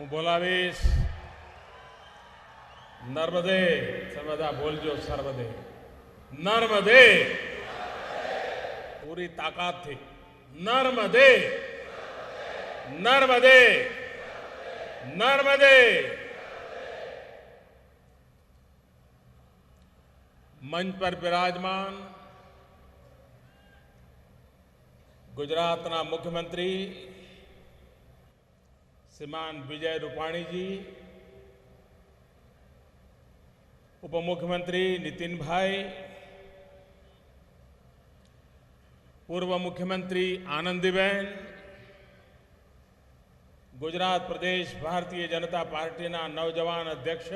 હું બોલાવીશ નર્મદે. સર્વદા બોલજો સર્વદે. નર્મદે. પૂરી તાકાતથી નર્મદે. નર્મદે. નર્મદે. મંચ પર બિરાજમાન ગુજરાતના મુખ્યમંત્રી શ્રીમાન વિજય રૂપાણીજી, उपमुख्यमंत्री नितिन भाई, पूर्व मुख्यमंत्री आनंदीबेन, गुजरात प्रदेश भारतीय जनता पार्टी नौजवान अध्यक्ष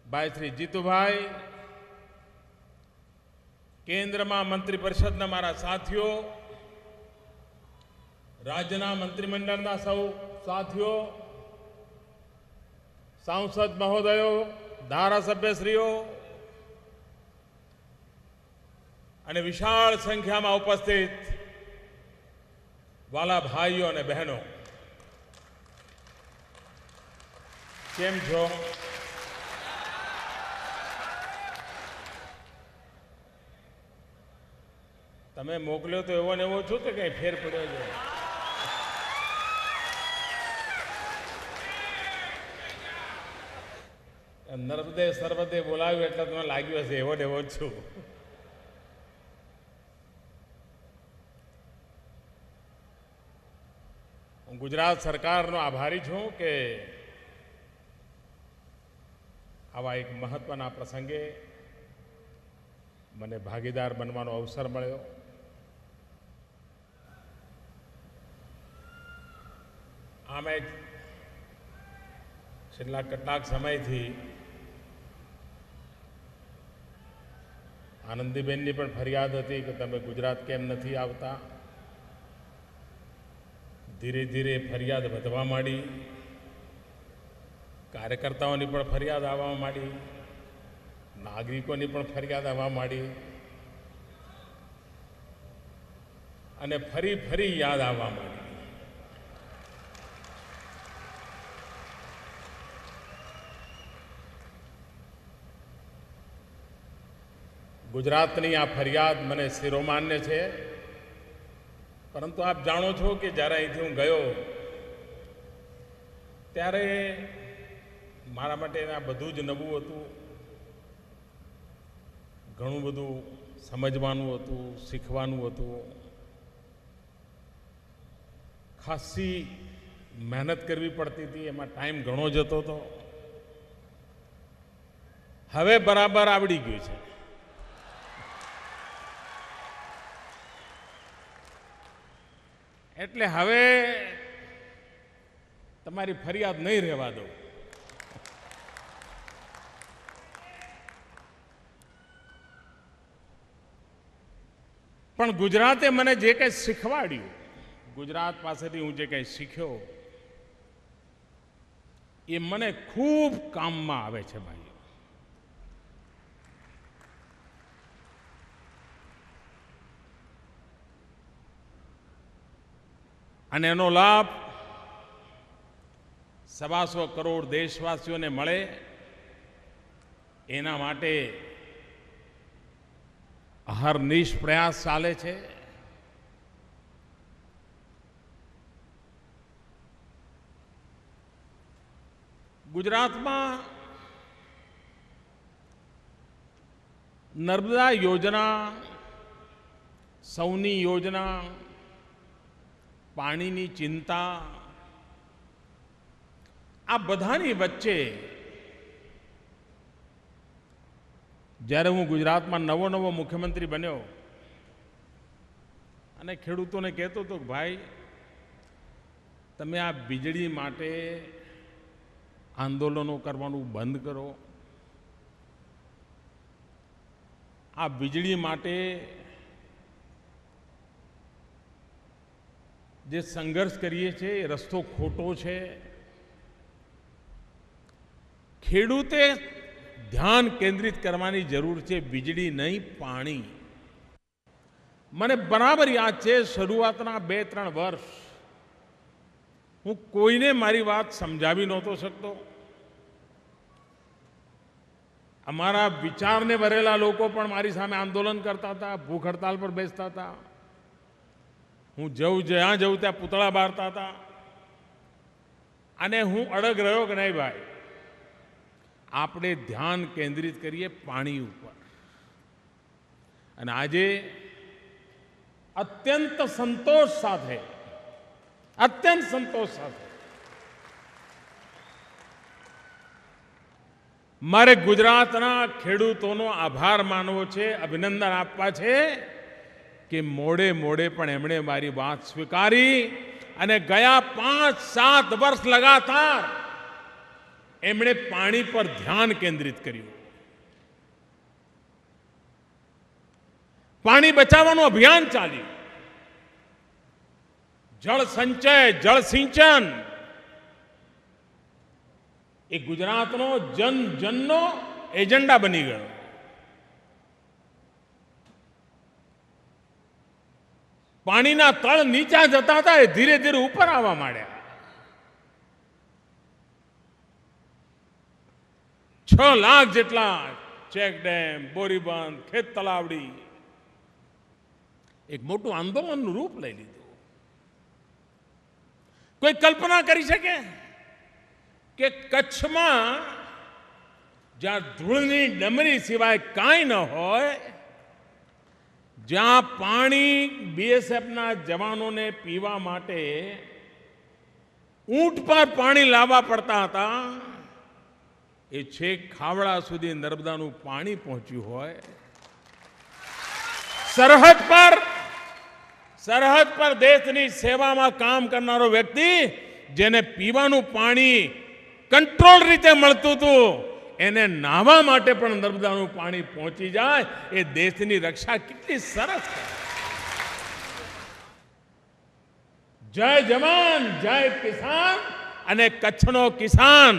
भाई श्री जीतुभाई, केन्द्र में मंत्रिपरिषद मारा साथियों, राज्य मंत्रिमंडल सौ साथियों, सांसद महोदयों, धारासभ्यश्रीओ અને વિશાળ સંખ્યામાં ઉપસ્થિત વાલા ભાઈઓ અને બહેનો, કેમ છો? તમે મોકલ્યો તો એવો ને એવો છો કે કઈ ફેર પડ્યો છે? નર્મદે સર્વદે બોલાવ્યું એટલે તમને લાગ્યું હશે એવો ને એવો જ છું. હું ગુજરાત સરકારનો આભારી છું કે આવા એક મહત્વના પ્રસંગે મને ભાગીદાર બનવાનો અવસર મળ્યો. આમે છેલ્લા કેટલાક સમયથી આનંદીબેનની પણ ફરિયાદ હતી કે તમે ગુજરાત કેમ નથી આવતા. ધીરે ધીરે ફરિયાદ વધવા માંડી, કાર્યકર્તાઓની પણ ફરિયાદ આવવા માંડી, નાગરિકોની પણ ફરિયાદ આવવા માંડી અને ફરી ફરી યાદ આવવા માંડી. ગુજરાતની આ ફરિયાદ મને શિરોમાન્ય છે, પરંતુ આપ જાણો છો કે જ્યારે અહીંથી હું ગયો ત્યારે મારા માટે આ બધું જ નવું હતું. ઘણું બધું સમજવાનું હતું, શીખવાનું હતું. ખાસી મહેનત કરવી પડતી હતી, એમાં ટાઈમ ઘણો જતો હતો. હવે બરાબર આવડી ગયું છે. એટલે હવે તમારી ફરિયાદ નહીં રહેવા દો. પણ ગુજરાતે મને જે કંઈ શીખવાડ્યું, ગુજરાત પાસેથી હું જે કંઈ શીખ્યો, એ મને ખૂબ કામમાં આવે છે ભાઈ. અને એનો લાભ 125 કરોડ દેશવાસીઓને મળે એના માટે અહર્નિશ પ્રયાસ ચાલે છે. ગુજરાતમાં નર્મદા યોજના, સૌની યોજના, પાણીની ચિંતા, આ બધાની વચ્ચે જ્યારે હું ગુજરાતમાં નવો મુખ્યમંત્રી બન્યો અને ખેડૂતોને કહેતો હતો કે ભાઈ તમે આ વીજળી માટે આંદોલનો કરવાનું બંધ કરો. આ વીજળી માટે જે સંઘર્ષ કરીએ છીએ એ રસ્તો ખોટો છે. ખેડૂતે ધ્યાન કેન્દ્રિત કરવાની જરૂર છે, વીજળી નહીં પાણી. મને બરાબર યાદ છે શરૂઆતના 2-3 વર્ષ હું કોઈને મારી વાત સમજાવી નહોતો શકતો. અમારા વિચારને ભરેલા લોકો પણ મારી સામે આંદોલન કરતા હતા, ભૂખ હડતાલ પર બેસતા હતા. હું જ્યાં જઉં ત્યાં પૂતળા બાળતા હતા. અને હું અડગ રહ્યો કે નહીં ભાઈ, આપણે ધ્યાન કેન્દ્રિત કરીએ પાણી ઉપર. અને આજે અત્યંત સંતોષ સાથે મારે ગુજરાતના ખેડૂતોનો આભાર માનવો છે, અભિનંદન આપવા છે કે મોડે પણ એમણે મારી વાત સ્વીકારી અને ગયા 5-7 વર્ષ લગાતાર એમણે પાણી પર ધ્યાન કેન્દ્રિત કર્યું. પાણી બચાવવાનું અભિયાન ચાલ્યું. જળ સંચય, જળ સિંચન એ ગુજરાતનો જનનો એજન્ડા બની ગયો. પાણીના તળ નીચા જતા હતા, એ ધીરે ધીરે ઉપર આવવા માંડ્યા. 6 લાખ જેટલા ચેક ડેમ, બોરીબંધ, ખેત તલાવડી એક મોટું આંદોલનનું રૂપ લઈ લીધું. કોઈ કલ્પના કરી શકે કે કચ્છમાં જ્યાં ધૂળની ડમરી સિવાય કાંઈ ન હોય, જ્યાં પાણી બીએસએફના જવાનોને પીવા માટે ઊંટ પર પાણી લાવવા પડતા હતા, એ છેક ખાવડા સુધી નર્મદાનું પાણી પહોંચ્યું હોય. સરહદ પર દેશની સેવામાં કામ કરનારો વ્યક્તિ, જેને પીવાનું પાણી કંટ્રોલ રીતે મળતું હતું, એને નાહવા માટે પણ નર્મદાનું પાણી પહોંચી જાય, એ દેશની રક્ષા કેટલી સરસ છે. જય જવાન, જય કિસાન. અને કચ્છનો કિસાન,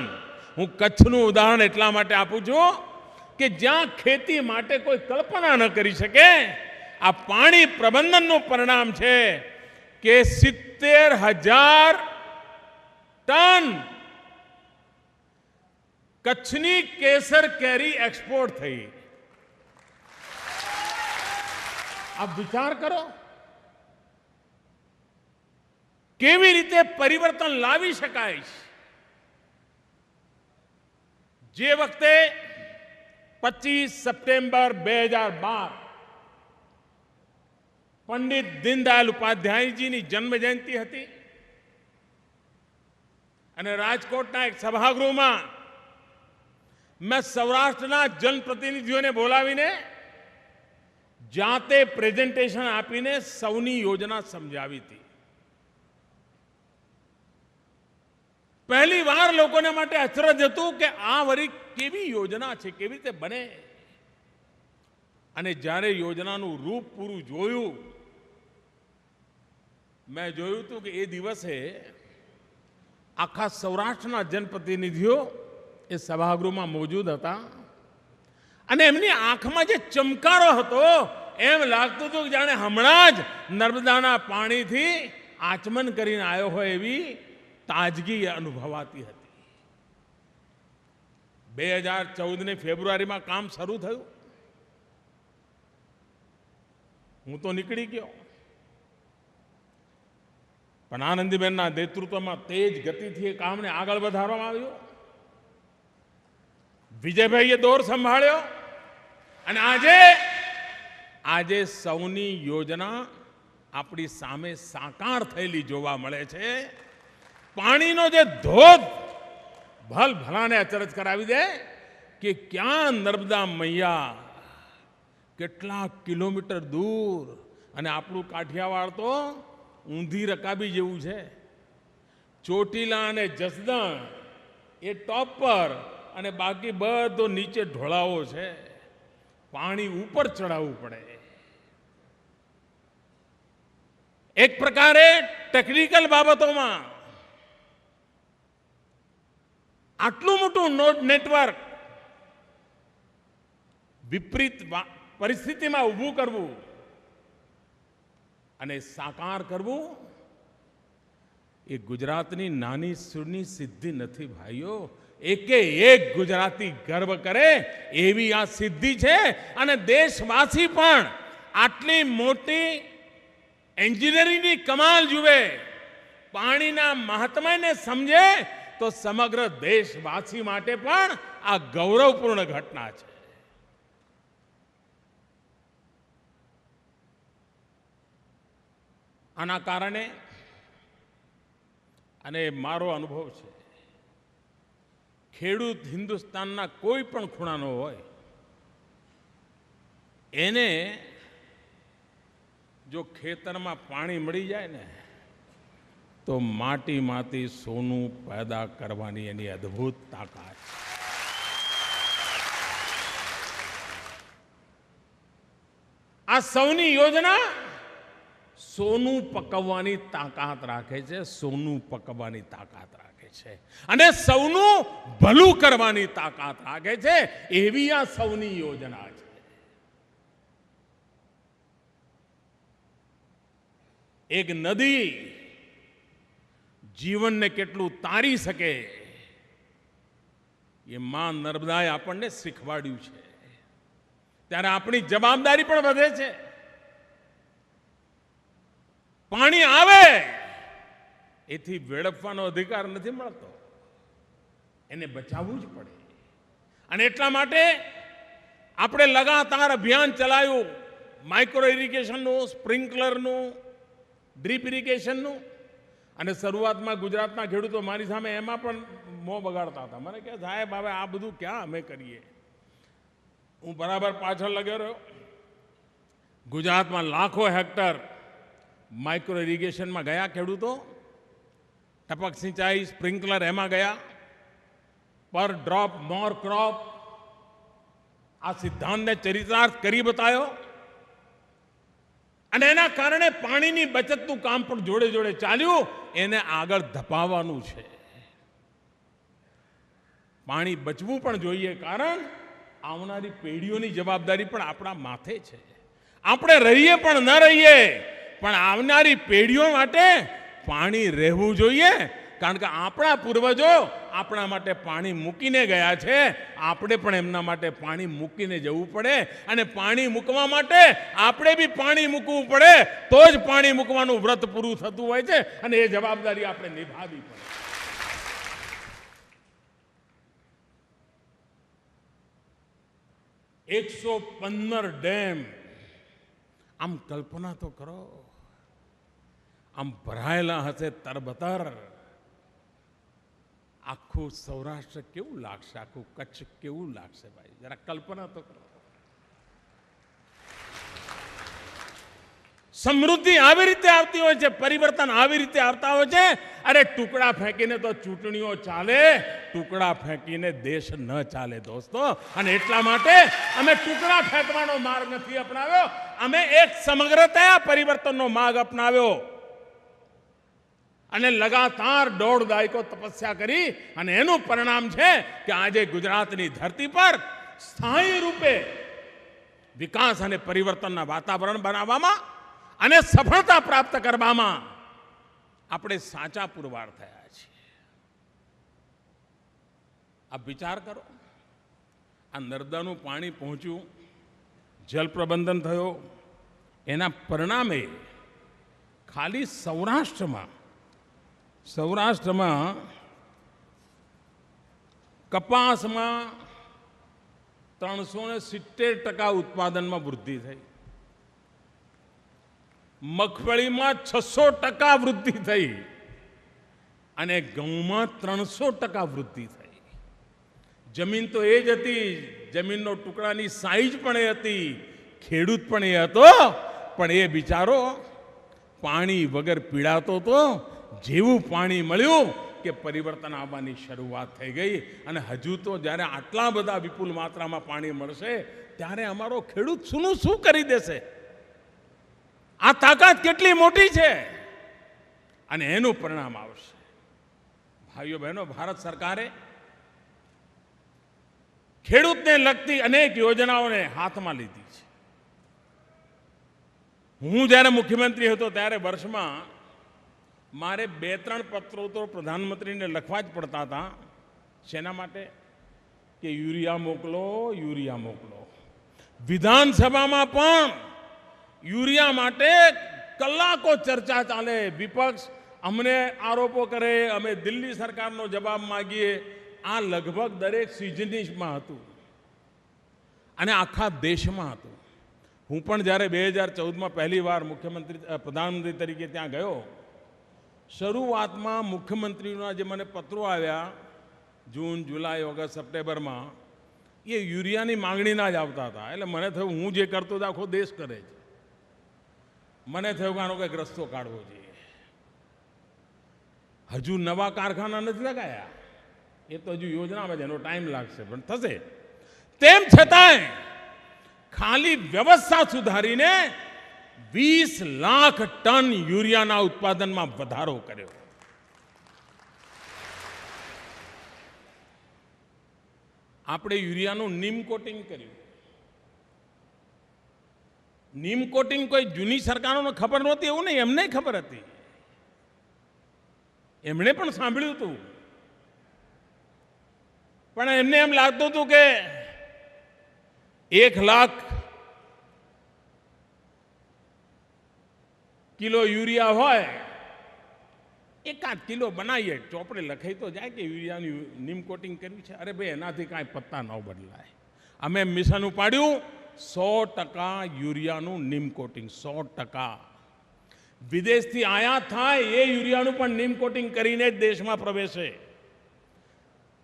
હું કચ્છનું ઉદાહરણ એટલા માટે આપું છું કે જ્યાં ખેતી માટે કોઈ કલ્પના ન કરી શકે, આ પાણી પ્રબંધનનું પરિણામ છે કે 70,000 ટન કચ્છની કેસર કેરી એક્સપોર્ટ થઈ. આપ વિચાર કરો કેવી રીતે પરિવર્તન લાવી શકાય. જે વખતે 25 સપ્ટેમ્બર 2012 પંડિત દીનદયાલ ઉપાધ્યાયજીની જન્મ જયંતિ હતી અને રાજકોટના એક સભાગૃહમાં મેં સૌરાષ્ટ્રના જનપ્રતિનિધિઓને બોલાવીને જાતે પ્રેઝન્ટેશન આપીને સૌની યોજના સમજાવી હતી. પહેલી વાર લોકોને માટે અચરજ હતું કે આ વળી કેવી યોજના છે, કેવી રીતે બને. અને જ્યારે યોજનાનું રૂપ પૂરું જોયું, મેં જોયું હતું કે એ દિવસે આખા સૌરાષ્ટ્રના જનપ્રતિનિધિઓ એ સભાગૃહમાં મોજૂદ હતા અને એમની આંખમાં જે ચમકારો હતો, એમ લાગતું હતું કે જાણે હમણાં જ નર્મદાના પાણીથી આચમન કરીને આવ્યો હોય એવી તાજગી અનુભવાતી હતી. 2014ની ફેબ્રુઆરીમાં કામ શરૂ થયું. હું તો નીકળી ગયો, પણ આનંદીબેનના નેતૃત્વમાં તેજ ગતિથી એ કામને આગળ વધારવામાં આવ્યું. વિજયભાઈએ દોર સંભાળ્યો અને આજે સૌની યોજના આપણી સામે સાકાર થયેલી જોવા મળે છે. પાણીનો જે ધોધ ભલાને અચરજ કરાવી દે કે ક્યાં નર્મદા મૈયા કેટલા કિલોમીટર દૂર, અને આપણું કાઠિયાવાડ તો ઊંધી રકાબી જેવું છે. ચોટીલા અને જસદણ એ ટોપ પર અને બાકી બધો નીચે ઢોળાવો છે. પાણી ઉપર ચડાવવું પડે. એક પ્રકારે ટેકનિકલ બાબતોમાં આટલું મોટું નેટવર્ક વિપરીત પરિસ્થિતિમાં ઊભું કરવું અને સાકાર કરવું, એ ગુજરાતની નાની સૂની સિદ્ધિ નથી ભાઈઓ. એકે એક ગુજરાતી ગર્વ કરે એવી આ સિદ્ધિ છે. અને દેશવાસી પણ આટલી મોટી એન્જિનિયરિંગની કમાલ જુએ, પાણીના મહાત્મ્યને સમજે તો સમગ્ર દેશવાસી માટે પણ આ ગૌરવપૂર્ણ ઘટના છે. આના કારણે, અને મારો અનુભવ છે, ખેડૂત હિન્દુસ્તાનના કોઈ પણ ખૂણાનો હોય, એને જો ખેતરમાં પાણી મળી જાય ને તો માટીમાંથી સોનું પેદા કરવાની એની અદ્ભુત તાકાત છે. આ સૌની યોજના સોનું પકવવાની તાકાત રાખે છે, સોનું પકવવાની તાકાત રાખે છે, અને સૌનું ભલું કરવાની તાકાત રાખે છે. એવી આ સૌની યોજના છે. એક નદી જીવનને કેટલું તારી શકે એ માં નર્મદાએ આપણને શીખવાડ્યું છે. ત્યારે આપણી જવાબદારી પણ વધે છે. પાણી આવે એથી વેડફવાનો અધિકાર નથી મળતો, એને બચાવવું જ પડે. અને એટલા માટે આપણે લગાતાર અભિયાન ચલાવ્યું, માઇક્રો ઇરિગેશનનું, સ્પ્રિંકલરનું, ડ્રીપ ઇરિગેશનનું. અને શરૂઆતમાં ગુજરાતના ખેડૂતો મારી સામે એમાં પણ મોં બગાડતા હતા. મને કહે, સાહેબ હવે આ બધું ક્યાં અમે કરીએ. હું બરાબર પાછળ લગ્યો રહ્યો. ગુજરાતમાં લાખો હેક્ટર માઇક્રો ઇરિગેશનમાં ગયા ખેડૂતો, ટપક સિંચાઈ, સ્પ્રિંકલર એમાં ગયા, પર ડ્રોપ મોર ક્રોપ. આ સિદ્ધાંતને ચરિતાર્થ કરી બતાવ્યો. અને એના કારણે પાણીની બચતનું કામ પણ જોડે જોડે ચાલ્યું. એને આગળ ધપાવવાનું છે. પાણી બચવું પણ જોઈએ, કારણ આવનારી પેઢીઓની જવાબદારી પણ આપણા માથે છે. આપણે રહીએ પણ ન રહીએ, પણ આવનારી પેઢીઓ માટે પાણી રહેવું જોઈએ. કારણ કે આપણા પૂર્વજો આપણા માટે પાણી મૂકીને ગયા છે. આપણે પણ એમના માટે પાણી મૂકીને જવું પડે. અને પાણી મૂકવા માટે આપણે બી પાણી મૂકવું પડે, તો જ પાણી મૂકવાનું વ્રત પૂરું થતું હોય છે. અને એ જવાબદારી આપણે નિભાવવી પડે. 115 ડેમ. આમ કલ્પના તો કરો, આમ ભરાયેલા હશે તરબતર. આખું સૌરાષ્ટ્ર કેવું લાગશે, આખું કચ્છ કેવું લાગશે ભાઈ, જરા કલ્પના તો કરો. સમૃદ્ધિ આવી રીતે આવતી હોય છે, પરિવર્તન આવી રીતે આવતા હોય છે. અરે ટુકડા ફેંકીને તો ચૂંટણીઓ ચાલે, ટુકડા ફેંકીને દેશ ન ચાલે દોસ્તો. અને એટલા માટે અમે ટુકડા ફેંકવાનો માર્ગ નથી અપનાવ્યો, અમે એક સમગ્રતા પરિવર્તનનો માર્ગ અપનાવ્યો. અને લગાતાર 1.5 દાયકો તપસ્યા કરી. અને એનું પરિણામ છે કે આજે ગુજરાતની ધરતી પર સ્થાયી રૂપે વિકાસ અને પરિવર્તનના વાતાવરણ બનાવવામાં અને સફળતા પ્રાપ્ત કરવામાં આપણે સાચા પુરવાર થયા છીએ. આપ વિચાર કરો, આ નર્મદાનું પાણી પહોંચ્યું, જલ પ્રબંધન થયો, એના પરિણામે ખાલી સૌરાષ્ટ્રમાં કપાસમાં 370% ઉત્પાદનમાં વૃદ્ધિ થઈ, મગફળીમાં 600% વૃદ્ધિ થઈ, અને ઘઉંમાં 300% વૃદ્ધિ થઈ. જમીન તો એ જ હતી, જમીનનો ટુકડાની સાઈઝ પણ એ હતી, ખેડૂત પણ એ હતો, પણ એ બિચારો પાણી વગર પીડાતો હતો. જેવું પાણી મળ્યું કે પરિવર્તન આવવાની શરૂઆત થઈ ગઈ. અને હજુ તો જ્યારે આટલા બધા વિપુલ માત્રામાં પાણી મળશે ત્યારે અમારો ખેડૂત શું કરી દેશે. આ તાકાત કેટલી મોટી છે, અને એનું પરિણામ આવશે. ભાઈઓ બહેનો, ભારત સરકારે ખેડૂતને લગતી અનેક યોજનાઓને હાથમાં લીધી છે. હું જ્યારે મુખ્યમંત્રી હતો ત્યારે વર્ષમાં મારે 2-3 પત્રો તો પ્રધાનમંત્રીને લખવા જ પડતા હતા. શેના માટે? કે યુરિયા મોકલો, યુરિયા મોકલો. વિધાનસભામાં પણ યુરિયા માટે કલાકો ચર્ચા ચાલે. વિપક્ષ અમને આરોપો કરે, અમે દિલ્હી સરકારનો જવાબ માગીએ. આ લગભગ દરેક સિઝનીમાં હતું અને આખા દેશમાં હતું. હું પણ જ્યારે 2014માં પહેલી વાર પ્રધાનમંત્રી તરીકે ત્યાં ગયો, શરૂઆતમાં મુખ્યમંત્રીઓના જે મને પત્રો આવ્યા જૂન, જુલાઈ, ઓગસ્ટ, સપ્ટેમ્બરમાં, એ યુરિયાની માંગણીના જ આવતા હતા. એટલે મને થયું હું જે કરતો હતો આખો દેશ કરે છે. મને થયું કે આનો કંઈક રસ્તો કાઢવો જોઈએ. હજુ નવા કારખાના નથી લગાયા, એ તો હજુ યોજનામાં છે, એનો ટાઈમ લાગશે, પણ થશે. તેમ છતાંય ખાલી વ્યવસ્થા સુધારીને 20 લાખ ટન યુરિયાના ઉત્પાદનમાં વધારો કર્યો. આપણે યુરિયાનું નીમ કોટિંગ કર્યું. નીમ કોટિંગ કોઈ જૂની સરકારોને ખબર નહોતી એવું નહીં, એમને ખબર હતી. એમણે પણ સાંભળ્યું હતું, પણ એમને એમ લાગતું હતું કે 1 લાખ કિલો યુરિયા હોય, 1-8 કિલો બનાવીએ, ચોપડે લખાઈ તો જાય કે યુરિયાની નીમ કોટિંગ કર્યું છે. અરે ભાઈ, એનાથી કાંઈ પત્તા ન બદલાય. અમે મિશન ઉપાડ્યું 100% યુરિયાનું નીમ કોટિંગ. 100% વિદેશથી આયાત થાય એ યુરિયાનું પણ નીમ કોટિંગ કરીને જ દેશમાં પ્રવેશે.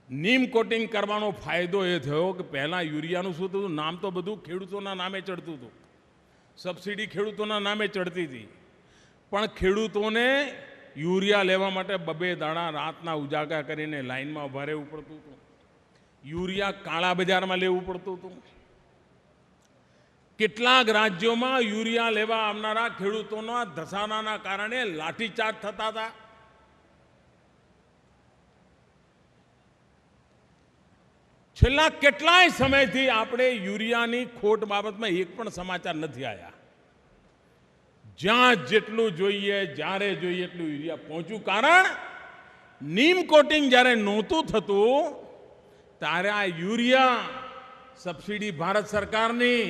નીમ કોટિંગ કરવાનો ફાયદો એ થયો કે પહેલાં યુરિયાનું શું થતું, નામ તો બધું ખેડૂતોના નામે ચડતું હતું, સબસિડી ખેડૂતોના નામે ચડતી હતી, પણ ખેડૂતોને યુરિયા લેવા માટે 2 દાડા રાતના ઉજાગરા કરીને લાઈનમાં ઉભા રહેવું પડતું હતું. યુરિયા કાળા બજારમાં લેવું પડતું હતું. કેટલાક રાજ્યોમાં યુરિયા લેવા આવનારા ખેડૂતોના ધસારાના કારણે લાઠીચાર્જ થતા હતા. છેલ્લા કેટલાય સમયથી આપણે યુરિયાની ખોટ બાબતમાં એક પણ સમાચાર નથી આવ્યા. જ્યાં જેટલું જોઈએ, જ્યારે જોઈએ એટલું યુરિયા પહોંચ્યું. કારણ નીમ કોટિંગ જ્યારે નહોતું થતું ત્યારે આ યુરિયા સબસિડી ભારત સરકારની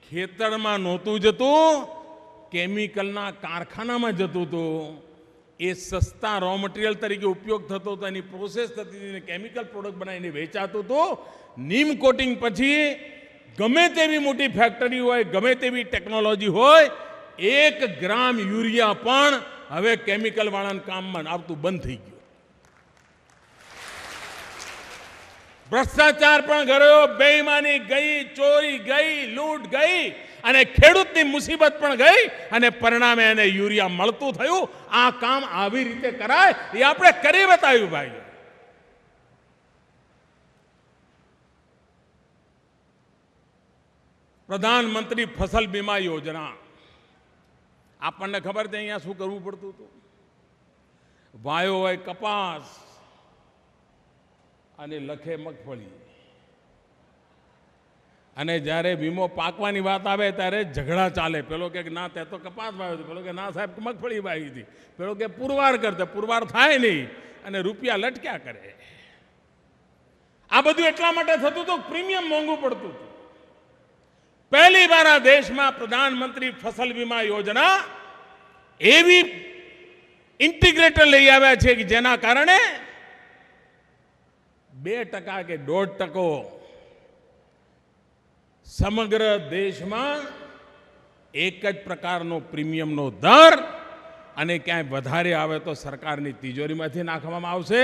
ખેતરમાં નહોતું જતું, કેમિકલના કારખાનામાં જતું હતું. એ સસ્તા રો મટીરિયલ તરીકે ઉપયોગ થતો હતો, એની પ્રોસેસ થતી હતી, કેમિકલ પ્રોડક્ટ બનાવીને વેચાતું હતું. નીમ કોટિંગ પછી ગમે તેવી મોટી ફેક્ટરી હોય, ગમે તેવી ટેકનોલોજી હોય, 1 ગ્રામ યુરિયા પણ હવે કેમિકલ વાળાના કામમાં આવતું બંધ થઈ ગયું. ભ્રષ્ટાચાર પણ ગયો, બેઈમાની ગઈ, ચોરી ગઈ, લૂંટ ગઈ અને ખેડૂતની મુસીબત પણ ગઈ અને પરિણામે એને યુરિયા મળતું થયું. આ કામ આવી રીતે કરાય એ આપણે કરી બતાવ્યું ભાઈ. પ્રધાનમંત્રી ફસલ બીમા યોજના, આપણને ખબર છે અહીંયા શું કરવું પડતું હતું. વાયો હોય કપાસ અને લખે મગફળી, અને જ્યારે વીમો પાકવાની વાત આવે ત્યારે ઝઘડા ચાલે. પેલો કે ના તે તો કપાસ વાવ્યો હતો, પેલો કે ના સાહેબ મગફળી વાવી હતી, પેલો કે પુરવાર કરતા, પુરવાર થાય નહીં અને રૂપિયા લટક્યા કરે. આ બધું એટલા માટે થતું હતું, પ્રીમિયમ મોંઘું પડતું હતું. પહેલી વાર આ દેશમાં પ્રધાનમંત્રી ફસલ વીમા યોજના એવી ઇન્ટિગ્રેટર લઈ આવ્યા છે કે જેના કારણે 2% કે 1.5% સમગ્ર દેશમાં એક જ પ્રકારનો પ્રીમિયમનો દર, અને ક્યાંય વધારે આવે તો સરકારની તિજોરીમાંથી નાખવામાં આવશે.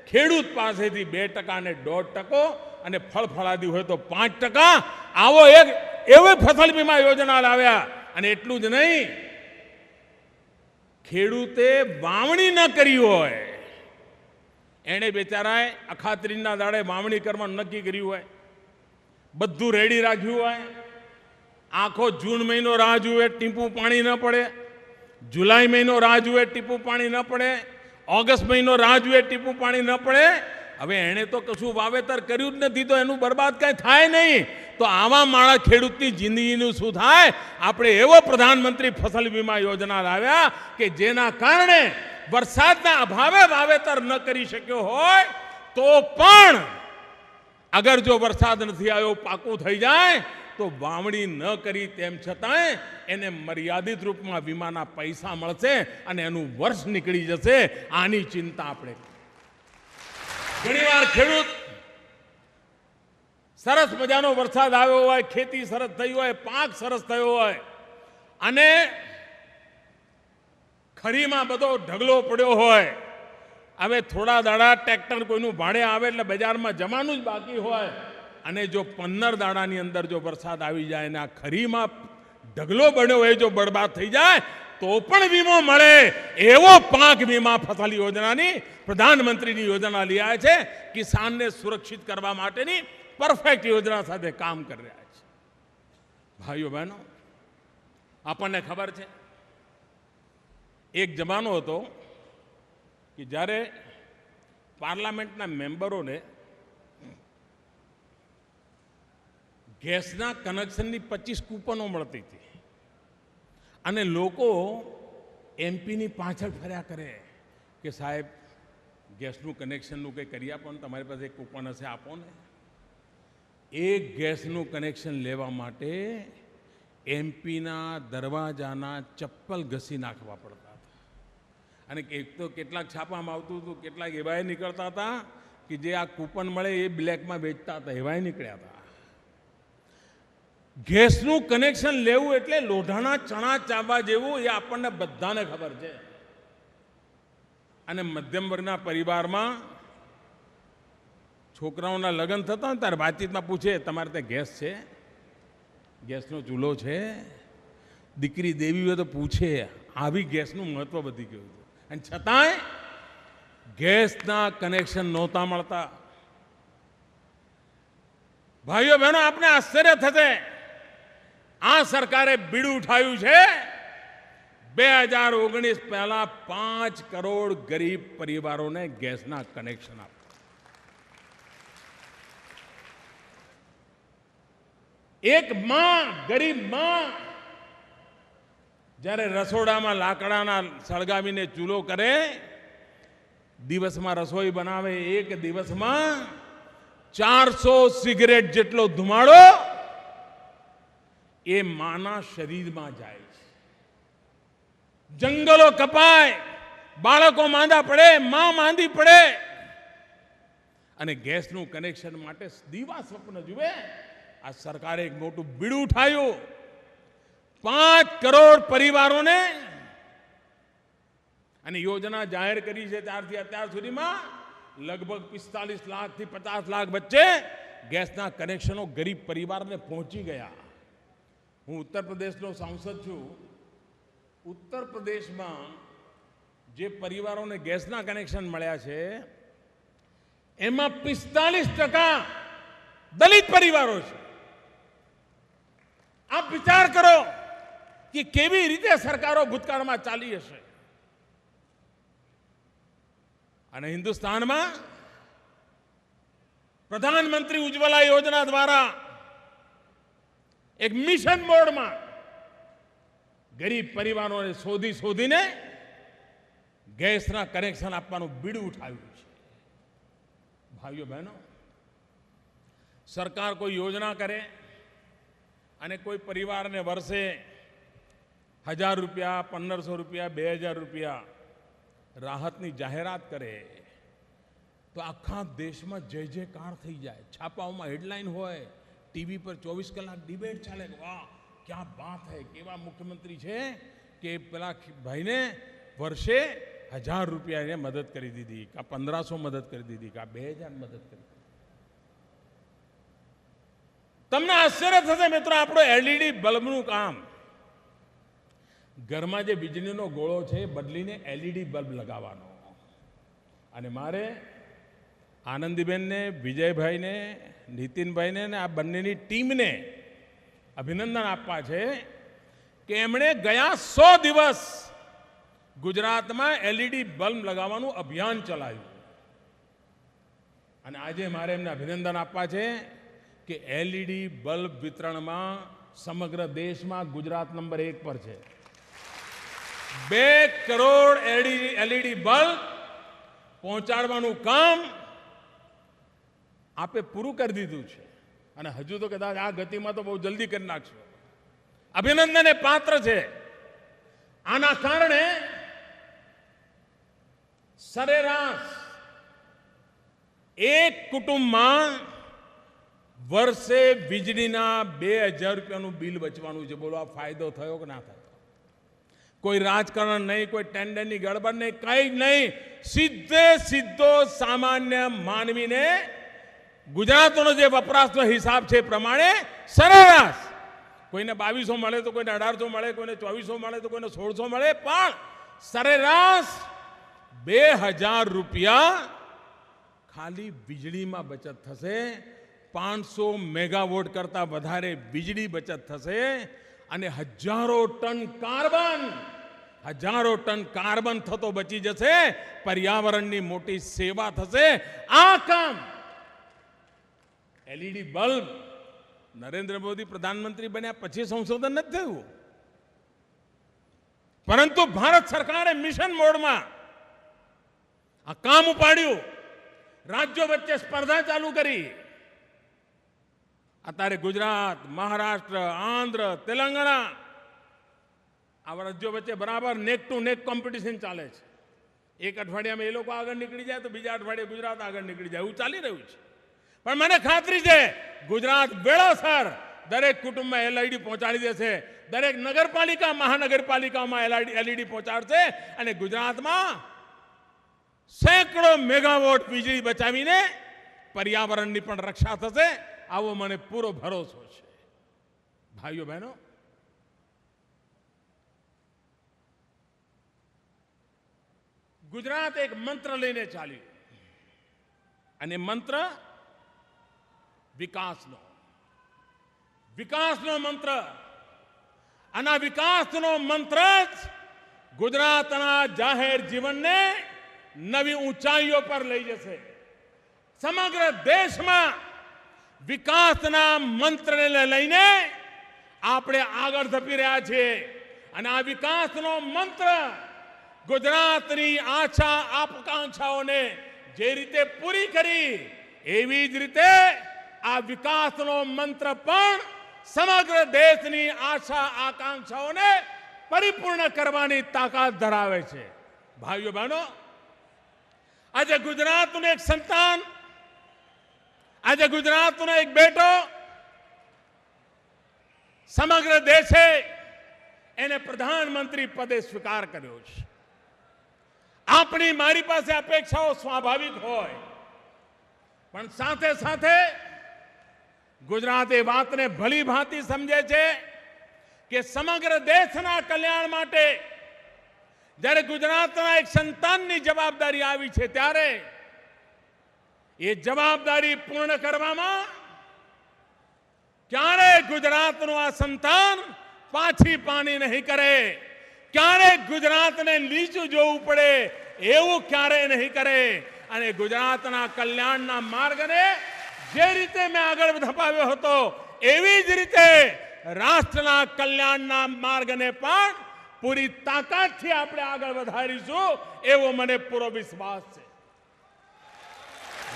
ખેડૂત પાસેથી 2% અને 1.5%, અને ફળફળાદી હોય તો 5%. આવો એક એવી ફસલ વીમા યોજના લાવ્યા. અને એટલું જ નહીં, ખેડૂતે વાવણી ન કરી હોય, એણે બિચારાએ અખાત્રીજના દાડે વાવણી કરવાનું નક્કી કર્યું હોય, બધું રેડી રાખ્યું હોય, આખો જૂન મહિનો રાહ જુએ, ટીપું પાણી ન પડે, જુલાઈ મહિનો રાહ જુએ, ટીપું પાણી ન પડે, ઓગસ્ટ મહિનો રાહ જુએ, ટીપું પાણી ન પડે. હવે એણે તો કશું વાવેતર કર્યું જ નથી, તો એનું બરબાદ કાંઈ થાય નહીં. તો તો આવા માણસ ખેડૂતની જિંદગીનું શું થાય? આપણે એવો પ્રધાનમંત્રી ફસલ વીમા યોજના લાવ્યા કે જેના કારણે વરસાદના અભાવે વાવેતર ન કરી શક્યો હોય તો પણ અગર જો વરસાદ નથી આવ્યો, પાકું થઈ જાય તો વાવણી ન કરી તેમ છતાંય એને મર્યાદિત રૂપમાં વીમાના પૈસા મળશે અને એનું વર્ષ નીકળી જશે. આની ચિંતા આપણે. ઘણીવાર ખેડૂત સરસ મજાનો વરસાદ આવ્યો હોય, ખેતી સરસ થઈ હોય, પાક સરસ થયો હોય અને ખરીમાં બધો ઢગલો પડ્યો હોય, હવે થોડા દાડા ટ્રેક્ટર કોઈનું ભાડે આવે એટલે બજારમાં જવાનું જ બાકી હોય અને જો 15 દાડાની અંદર જો વરસાદ આવી જાય અને આ ખરીમાં ઢગલો બન્યો હોય જો બરબાદ થઈ જાય તો પણ વીમો મળે એવો પાક વીમા ફસલ યોજનાની પ્રધાનમંત્રીની યોજના લઈ આવ્યા છે. કિસાનને સુરક્ષિત કરવા માટેની પરફેક્ટ યોજના સાથે કામ કરી રહ્યા છે. ભાઈઓ બહેનો, આપણને ખબર છે એક જમાનો હતો કે જ્યારે પાર્લામેન્ટના મેમ્બરોને ગેસના કનેક્શનની 25 કૂપનો મળતી હતી અને લોકો એમપીની પાછળ ફર્યા કરે કે સાહેબ ગેસનું કનેક્શનનું કંઈ કરી આપો ને, તમારી પાસે એક કૂપન હશે આપો ને. એક ગેસનું કનેક્શન લેવા માટે એમપીના દરવાજાના ચપ્પલ ઘસી નાખવા પડતા હતા અને એક તો કેટલાક છાપામાં આવતું હતું, કેટલાક એવાય નીકળતા હતા કે જે આ કૂપન મળે એ બ્લેકમાં વેચતા હતા, એવાય નીકળ્યા હતા. ગેસનું કનેક્શન લેવું એટલે લોઢાના ચણા ચાવવા જેવું, એ આપણને બધાને ખબર છે. અને મધ્યમ વર્ગના પરિવારમાં છોકરાઓના લગ્ન થતા હોય ત્યારે વાતચીતમાં પૂછે તમારે ત્યાં ગેસ છે, ગેસનો ચૂલો છે? દીકરી દેવી હોય તો પૂછે. આવી ગેસનું મહત્વ વધી ગયું હતું અને છતાંય ગેસના કનેક્શન નહોતા મળતા. ભાઈઓ બહેનો, આપણે આશ્ચર્ય થશે, આ સરકારે બીડું ઉઠાવ્યું છે 2019 પહેલા 5 કરોડ ગરીબ પરિવારોને ગેસના કનેક્શન આપ્યા. એક માં, ગરીબ માં જ્યારે રસોડામાં લાકડાના સળગાવીને ચૂલો કરે, દિવસમાં રસોઈ બનાવે, એક દિવસમાં 400 સિગરેટ જેટલો ધુમાડો એ માના શરીરમાં જાય છે. જંગલો કપાય, બાળકો માંદા પડે, માં માંદી પડે અને ગેસનું કનેક્શન માટે દીવા સ્વપ્ન જુએ. આ સરકારે એક મોટું બીડું ઉઠાવ્યું. 5 કરોડ પરિવારોને અને યોજના જાહેર કરી છે ત્યારથી અત્યાર સુધીમાં લગભગ 45 લાખથી 50 લાખ વચ્ચે ગેસના કનેક્શનો ગરીબ પરિવારને પહોંચી ગયા. હું ઉત્તર પ્રદેશનો સાંસદ છું. ઉત્તર પ્રદેશમાં જે પરિવારોને ગેસના કનેક્શન મળ્યા છે એમાં 45% દલિત પરિવારો છે. આપ વિચાર કરો કે કેવી રીતે સરકારો ભૂતકાળમાં ચાલી હશે. અને હિન્દુસ્તાનમાં પ્રધાનમંત્રી ઉજ્જવલા યોજના દ્વારા એક મિશન મોડમાં ગરીબ પરિવારોને શોધીને ગેસના કનેક્શન આપવાનું બીડું ઉઠાવ્યું છે. ભાઈઓ બહેનો, સરકાર કોઈ યોજના કરે અને કોઈ પરિવારને વર્ષે 1000 રૂપિયા, 1500 રૂપિયા, 2000 રૂપિયા રાહતની જાહેરાત કરે તો આખા દેશમાં જય જયકાર થઈ જાય. છાપાઓમાં હેડલાઇન હોય, ટીવી પર 24 કલાક ડિબેટ ચાલે. વાહ, ક્યાં બાત હૈ, કેવા મુખ્યમંત્રી છે કે પેલા ભાઈને વર્ષે 1000 રૂપિયા એને મદદ કરી દીધી, કા 1500 મદદ કરી દીધી, કા 2000 મદદ કરી દીધી. તમને આશ્ચર્ય થશે મિત્રો, આપણો એલઈડી બલ્બનું કામ, ઘરમાં જે વીજળીનો ગોળો છે બદલીને એલઈડી બલ્બ લગાવવાનો. અને મારે આનંદીબેનને, વિજયભાઈને, નીતિનભાઈને અને આ બંનેની ટીમને અભિનંદન આપવા છે કે એમણે ગયા 100 દિવસ ગુજરાતમાં એલઈડી બલ્બ લગાવવાનું અભિયાન ચલાવ્યું. અને આજે મારે એમને અભિનંદન આપવા છે કે એલઈડી બલ્બ વિતરણમાં સમગ્ર દેશમાં ગુજરાત નંબર 1 પર છે. 2 કરોડ એલઈડી બલ્બ પહોંચાડવાનું કામ આપે પૂરું કરી દીધું છે અને હજુ તો કદાચ આ ગતિમાં તો બહુ જલ્દી કરી નાખશો. અભિનંદનને પાત્ર છે. આના કારણે સરેરાશ એક કુટુંબમાં વર્ષે વીજળીના 2000 રૂપિયાનું બિલ બચવાનું છે. બોલો આ ફાયદો થયો કે ના થયો? કોઈ રાજકારણ નહીં, કોઈ ટેન્ડરની ગડબડ નહીં, કંઈ નહીં. સીધો સામાન્ય માનવીને ગુજરાતનો જે વપરાશનો હિસાબ છે એ પ્રમાણે સરેરાશ કોઈને 2200 મળે તો કોઈને 1800 મળે, કોઈને 2400 મળે તો કોઈને 1600 મળે, પણ સરેરાશ 2000 રૂપિયા ખાલી વીજળીમાં બચત થશે. 500 મેગાવોટ કરતાં વધારે વીજળી બચત થશે અને હજારો ટન કાર્બન થતો બચી જશે. પર્યાવરણની મોટી સેવા થશે. આ કામ એલઈડી બલ્બ નરેન્દ્ર મોદી પ્રધાનમંત્રી બન્યા પછી સંશોધન નથી થયું, પરંતુ ભારત સરકારે મિશન મોડમાં આ કામ ઉપાડ્યું. રાજ્યો વચ્ચે સ્પર્ધા ચાલુ કરી. અત્યારે ગુજરાત, મહારાષ્ટ્ર, આંધ્ર, તેલંગાણા આ રાજ્યો વચ્ચે બરાબર નેક ટુ નેક કોમ્પિટિશન ચાલે છે. એક અઠવાડિયામાં એ લોકો આગળ નીકળી જાય તો બીજા અઠવાડિયે ગુજરાત આગળ નીકળી જાય, એવું ચાલી રહ્યું છે. પણ મને ખાતરી છે ગુજરાત વેળાસર દરેક કુટુંબમાં એલઈડી પહોંચાડી દેશે. દરેક નગરપાલિકા, મહાનગરપાલિકામાં એલઈડી પહોંચાડશે અને ગુજરાતમાં સેંકડો મેગાવોટ વીજળી બચાવીને પર્યાવરણની પણ રક્ષા થશે. આવો મને પૂરો ભરોસો છે. ભાઈઓ બહેનો, ગુજરાત એક મંત્ર લઈને ચાલ્યું અને મંત્ર વિકાસનો મંત્ર. અને વિકાસનો મંત્ર જ ગુજરાતના જાહેર જીવનને નવી ઊંચાઈઓ પર લઈ જશે. સમગ્ર દેશમાં વિકાસના મંત્રને લઈને આપણે આગળ ધપી રહ્યા છીએ અને આ વિકાસનો મંત્ર ગુજરાતની આશા આકાંક્ષાઓને જે રીતે પૂરી કરી એવી જ રીતે આ વિકાસનો મંત્ર પણ સમગ્ર દેશની આશા આકાંક્ષાઓને પરિપૂર્ણ કરવાની તાકાત ધરાવે છે. ભાઈઓ બહેનો, આજે ગુજરાતનું એક સંતાન, આજે ગુજરાતનો એક બેટો સમગ્ર દેશે એને પ્રધાનમંત્રી પદે સ્વીકાર કર્યો છે. આપણી મારી પાસે અપેક્ષાઓ સ્વાભાવિક હોય, પણ સાથે સાથે ગુજરાત એ વાતને ભલી ભાંતિ સમજે છે કે સમગ્ર દેશના કલ્યાણ માટે જ્યારે ગુજરાતના એક સંતાનની જવાબદારી આવી છે ત્યારે એ જવાબદારી પૂર્ણ કરવામાં ક્યારેય ગુજરાતનું આ સંતાન પાછી પાની નહીં કરે. ક્યારેય ગુજરાતને નીચું જોવું પડે એવું ક્યારેય નહીં કરે અને ગુજરાતના કલ્યાણના માર્ગને જે રીતે મેં આગળ ધપાવ્યો હતો એવી જ રીતે રાષ્ટ્રના કલ્યાણના માર્ગને પણ પૂરી તાકાતથી આપણે આગળ વધારીશું એવો મને પૂરો વિશ્વાસ છે.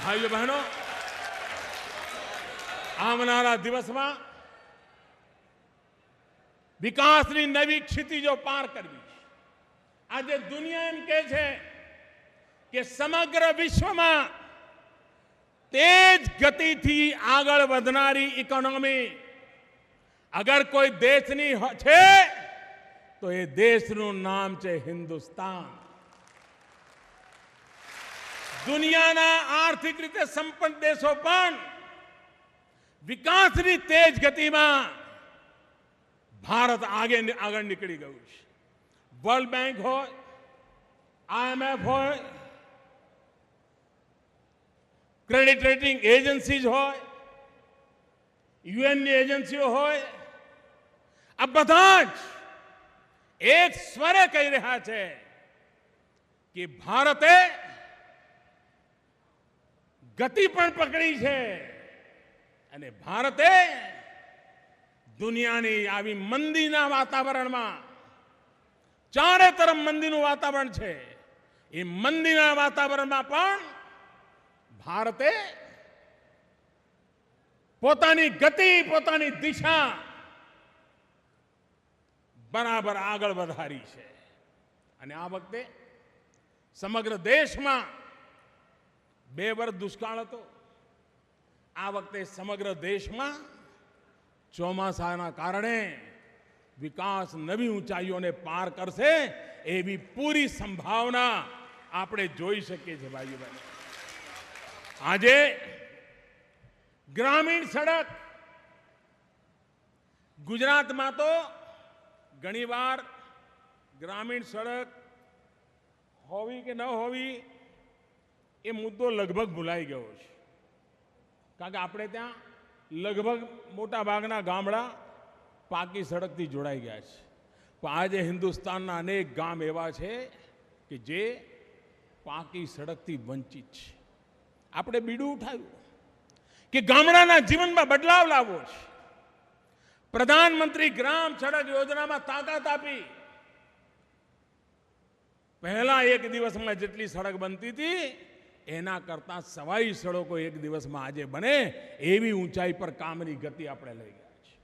ભાઈઓ બહેનો, આવનારા દિવસમાં વિકાસની નવી ક્ષિતિજો પાર કરવી છે. આજે દુનિયા એમ કહે છે કે સમગ્ર વિશ્વમાં તેજ ગતિથી આગળ વધનારી ઇકોનોમી અગર કોઈ દેશની છે તો એ દેશનું નામ છે હિન્દુસ્તાન. દુનિયાના આર્થિક રીતે સંપન્ન દેશો પણ વિકાસની તેજ ગતિમાં ભારત આગળ નીકળી ગયું છે. વર્લ્ડ બેંક હોય, IMF હોય, ક્રેડિટ રેટિંગ એજન્સીઝ હોય, યુએનની એજન્સીઓ હોય, આ બધા જ એક સ્વરે કહી રહ્યા છે કે ભારતે ગતિ પણ પકડી છે અને ભારતે દુનિયાની આવી મંદીના વાતાવરણમાં, ચારે તરફ મંદીનું વાતાવરણ છે, એ મંદીના વાતાવરણમાં પણ ભારતે પોતાની ગતિ, પોતાની દિશા બરાબર આગળ વધારી છે. અને આ વખતે સમગ્ર દેશમાં 2 વર્ષ દુષ્કાળ હતો. આ વખતે સમગ્ર દેશમાં ચોમાસાના કારણે વિકાસ નવી ઊંચાઈઓને પાર કરશે એવી પૂરી સંભાવના આપણે જોઈ શકીએ છીએ. ભાઈઓ બહેનો, આજે ગ્રામીણ સડક ગુજરાતમાં તો ઘણીવાર ગ્રામીણ સડક હોવી કે ન હોવી એ મુદ્દો લગભગ ભૂલાઈ ગયો છે. કારણ કે આપણે ત્યાં લગભગ મોટા ભાગના ગામડા પાકી સડકથી જોડાઈ ગયા છે. પણ આજે હિન્દુસ્તાનના અનેક ગામ એવા છે કે જે પાકી સડકથી વંચિત છે. આપણે બીડું ઉઠાવ્યું કે ગામડાના જીવનમાં બદલાવ લાવવો છે. પ્રધાનમંત્રી ગ્રામ સડક યોજનામાં તાકાત આપી. પહેલા એક દિવસમાં જેટલી સડક બનતી હતી એના કરતા સવાઈ સડકો એક દિવસમાં આજે બને એવી ઊંચાઈ પર કામની ગતિ આપણે લઈ ગયા છે.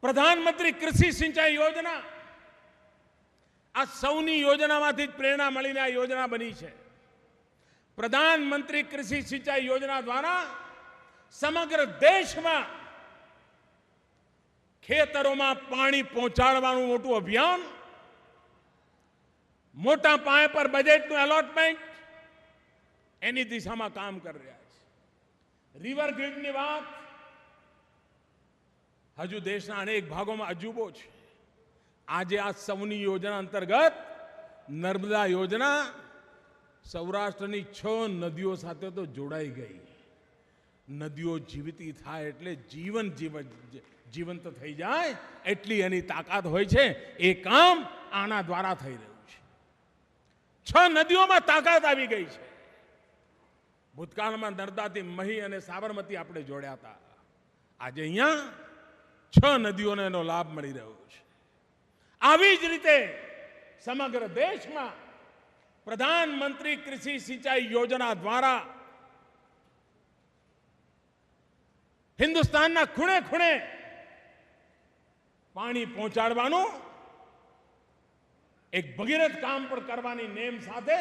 પ્રધાનમંત્રી કૃષિ સિંચાઈ યોજના, આ સૌની યોજનામાંથી જ પ્રેરણા મળીને આ યોજના બની છે. પ્રધાનમંત્રી કૃષિ સિંચાઈ યોજના દ્વારા સમગ્ર દેશમાં ખેતરોમાં પાણી પહોંચાડવાનું મોટું અભિયાન, મોટા પાયે પર બજેટનું એલોટમેન્ટ એની દિશામાં કામ કરી રહ્યા છે. રિવર ગ્રીડની વાત હજુ દેશના અનેક ભાગોમાં અજુબો છે. આજે આ સૌની યોજના અંતર્ગત નર્મદા યોજના સૌરાષ્ટ્રની 6 નદીઓ સાથે તો જોડાઈ ગઈ. નદીઓ જીવતી થાય એટલે જીવંત થઈ જાય એટલી એની તાકાત હોય છે. એ કામ આના દ્વારા થઈ રહ્યું છે. 6 નદીઓમાં તાકાત આવી ગઈ છે. ભૂતકાળમાં નર્મદાથી મહી અને સાબરમતી આપણે જોડ્યા હતા. આજે અહીંયા 6 નદીઓને એનો લાભ મળી રહ્યો છે. આવી જ રીતે સમગ્ર દેશમાં પ્રધાનમંત્રી કૃષિ સિંચાઈ યોજના દ્વારા હિન્દુસ્તાનના ખૂણે ખૂણે પાણી પહોંચાડવાનું એક ભગીરથ કામ પણ કરવાની નેમ સાથે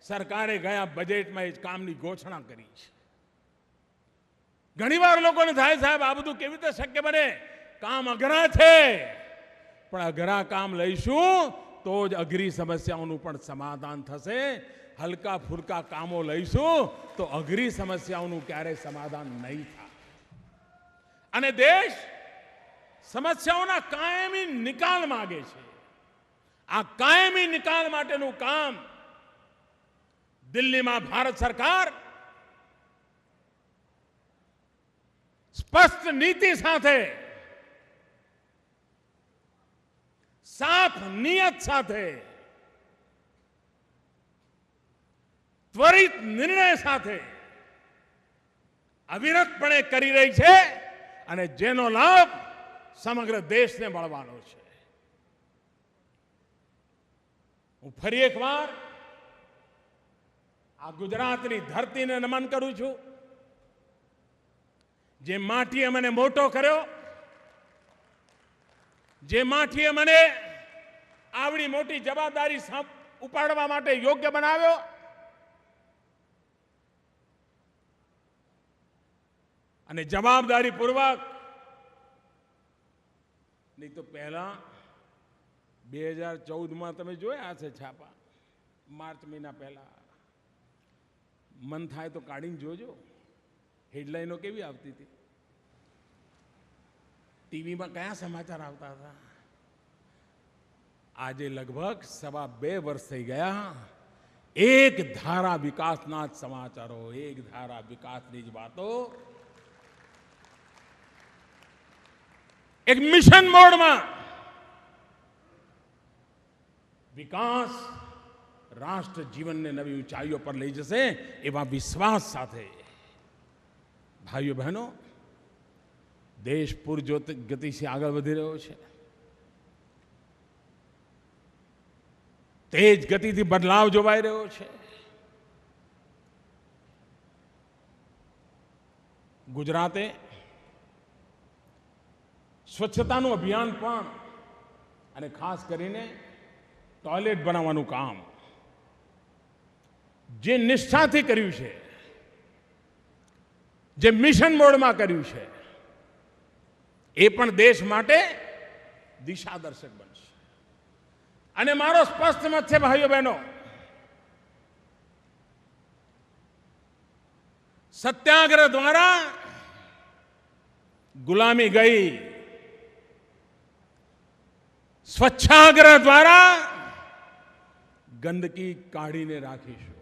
સરકારે ગયા બજેટમાં એ કામની ઘોષણા કરી છે. ઘણીવાર લોકોને થાય, સાહેબ આ બધું કેવી રીતે શક્ય બને? કામ અઘરા છે, પણ અઘરા કામ લઈશું તો જ અઘરી સમસ્યાઓનું પણ સમાધાન થશે. હલકા ફુલકા કામો લઈશું તો અઘરી સમસ્યાઓનું ક્યારેય સમાધાન નહીં થાય. અને દેશ સમસ્યાઓના કાયમી નિકાલ માંગે છે. આ કાયમી નિકાલ માટેનું કામ દિલ્હીમાં ભારત સરકાર સ્પષ્ટ નીતિ સાથે, સાફ નિયત સાથે, ત્વરિત નિર્ણય સાથે અવિરતપણે કરી રહી છે અને જેનો લાભ સમગ્ર દેશને મળવાનો છે. હું ફરી એકવાર આ ગુજરાતની ધરતીને નમન કરું છું. જે માટીએ મને મોટો કર્યો, જે માટીએ મને આવડી મોટી જવાબદારી ઉપાડવા માટે યોગ્ય બનાવ્યો, અને જવાબદારી પૂર્વક, નહીં તો પહેલા 2014માં તમે જોયા હશે છાપા, માર્ચ મહિના પહેલા. મન થાય તો કાઢીને જોજો, હેડલાઈનો કેવી આવતી હતી, ટીવીમાં કયા સમાચાર આવતા હતા. આજે લગભગ 2.25 વર્ષ થઈ ગયા. એક ધારા વિકાસના જ સમાચારો, એક ધારા વિકાસની જ વાતો, એક મિશન મોડમાં વિકાસ રાષ્ટ્ર જીવનને નવી ઊંચાઈઓ પર લઈ જશે એવા વિશ્વાસ સાથે ભાઈઓ બહેનો, દેશ પૂરજોતી આગળ વધી રહ્યો છે. તેજ ગતિથી બદલાવ જોવાઈ રહ્યો છે. ગુજરાતે સ્વચ્છતાનું અભિયાન પણ અને ખાસ કરીને ટોયલેટ બનાવવાનું કામ જે નિષ્ઠાથી કર્યું છે, જે મિશન મોડમાં કર્યું છે, એ પણ દેશ માટે દિશાદર્શક બનશે. અને મારો સ્પષ્ટ મત છે ભાઈઓ બહેનો, સત્યાગ્રહ દ્વારા ગુલામી ગઈ, સ્વચ્છાગ્રહ દ્વારા ગંદકી કાઢીને રાખીશું.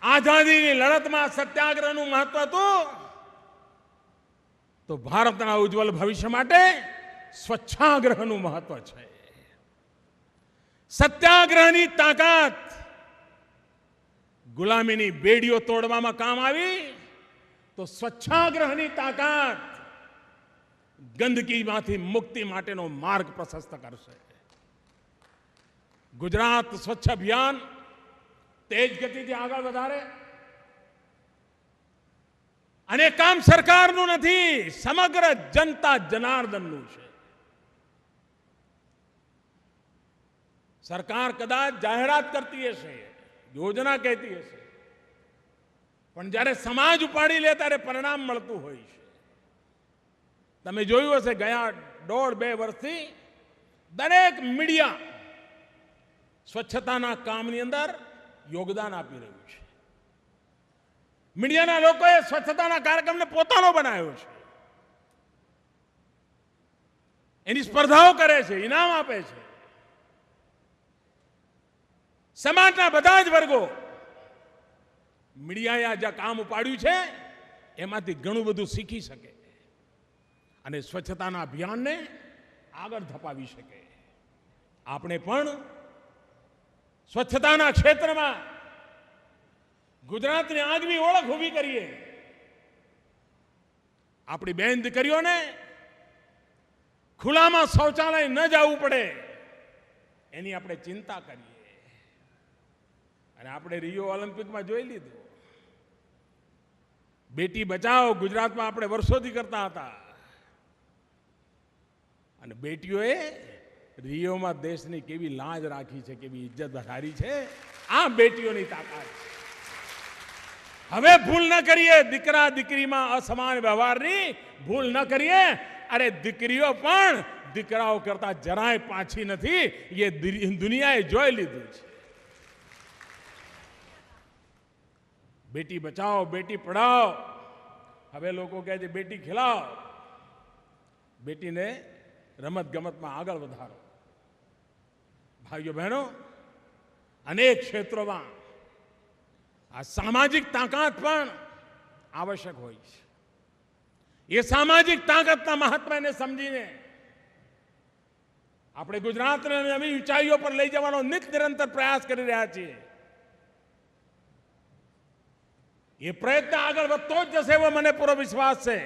આઝાદીની લડતમાં સત્યાગ્રહનું મહત્વ હતું, તો ભારતના ઉજ્જવળ ભવિષ્ય માટે સ્વચ્છાગ્રહનું મહત્વ છે. સત્યાગ્રહની તાકાત ગુલામીની બેડીઓ તોડવામાં કામ આવી, તો સ્વચ્છાગ્રહની તાકાત ગંદકીમાંથી મુક્તિ માટેનો માર્ગ પ્રશસ્ત કરશે. ગુજરાત સ્વચ્છ અભિયાન તેજ ગતિથી આગળ વધારે, અને કામ સરકારનું નથી, સમગ્ર જનતા જનાર્દનનું છે. સરકાર કદાચ જાહેરાત કરતી હશે, યોજના કહેતી હશે, પણ જ્યારે સમાજ ઉપાડી લે ત્યારે પરિણામ મળતું હોય છે. તમે જોયું હશે, ગયા 1.5-2 વર્ષથી દરેક મીડિયા સ્વચ્છતાના કામની અંદર યોગદાન આપી રહ્યું છે. મીડિયાના લોકોએ સ્વચ્છતાના કાર્યક્રમને પોતાનો બનાવ્યો છે. એની સ્પર્ધાઓ કરે છે, ઇનામ આપે છે. સમાજના બધા જ વર્ગો મીડિયાએ આ જે કામ ઉપાડ્યું છે એમાંથી ઘણું બધું શીખી શકે અને સ્વચ્છતાના અભિયાનને આગળ ધપાવી શકે. આપણે પણ સ્વચ્છતાના ક્ષેત્રમાં ગુજરાતની આગવી ઓળખ ઊભી કરીએ. આપણી બેન દીકરીઓને ખુલ્લામાં શૌચાલય ન જવું પડે એની આપણે ચિંતા કરીએ. અને આપણે રિયો ઓલિમ્પિકમાં જોઈ લીધું, બેટી બચાવો ગુજરાતમાં આપણે વર્ષોથી કરતા હતા, અને બેટીઓએ રિયોમાં દેશની કેવી લાજ રાખી છે, કેવી ઇજ્જત વધારી છે. આ બેટીઓની તાકાત છે. હવે ભૂલ ન કરીએ, દીકરા દીકરીમાં અસમાન વ્યવહારની ભૂલ ન કરીએ. અરે દીકરીઓ પણ દીકરાઓ કરતા જરાય પાછી નથી, એ દુનિયાએ જોઈ લીધું છે. બેટી બચાવો, બેટી પઢાઓ. હવે લોકો કહે છે બેટી ખિલાઓ. બેટીને રમત ગમતમાં આગળ વધારો. ભાઈઓ બહેનો, અનેક ક્ષેત્રોમાં આ સામાજિક તાકાત પણ આવશ્યક હોય છે. એ સામાજિક તાકાતના મહત્વને સમજીને આપણે ગુજરાતને નવી ઊંચાઈઓ પર લઈ જવાનો નિરંતર પ્રયાસ કરી રહ્યા છીએ. એ પ્રયત્ન આગળ વધતો જ જશે એવો મને પૂરો વિશ્વાસ છે.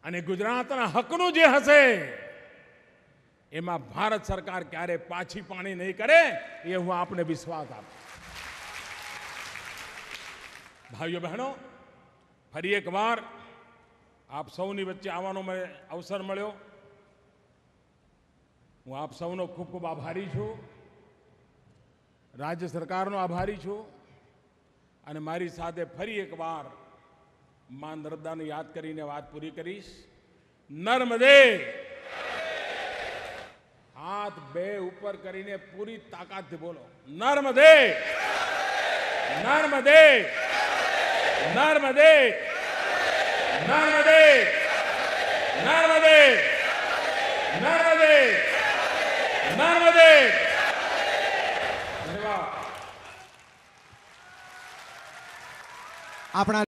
અને ગુજરાતના હકનું જે હશે એમાં ભારત સરકાર ક્યારે પાછી પાણી નહીં કરે એ હું આપને વિશ્વાસ આપું. ભાઈઓ બહેનો, ફરી એકવાર આપ સૌની વચ્ચે આવવાનો મને અવસર મળ્યો. હું આપ સૌનો ખૂબ ખૂબ આભારી છું. રાજ્ય સરકારનો આભારી છું. અને મારી સાથે ફરી એકવાર માં નર્મદાને યાદ કરીને વાત પૂરી કરીશ. નર્મદે. હાથ બે ઉપર કરીને પૂરી તાકાતથી બોલો, નર્મદે, નર્મદે, નર્મદે, નર્મદે, નર્મદે, નર્મદે, નર્મદે. આપણા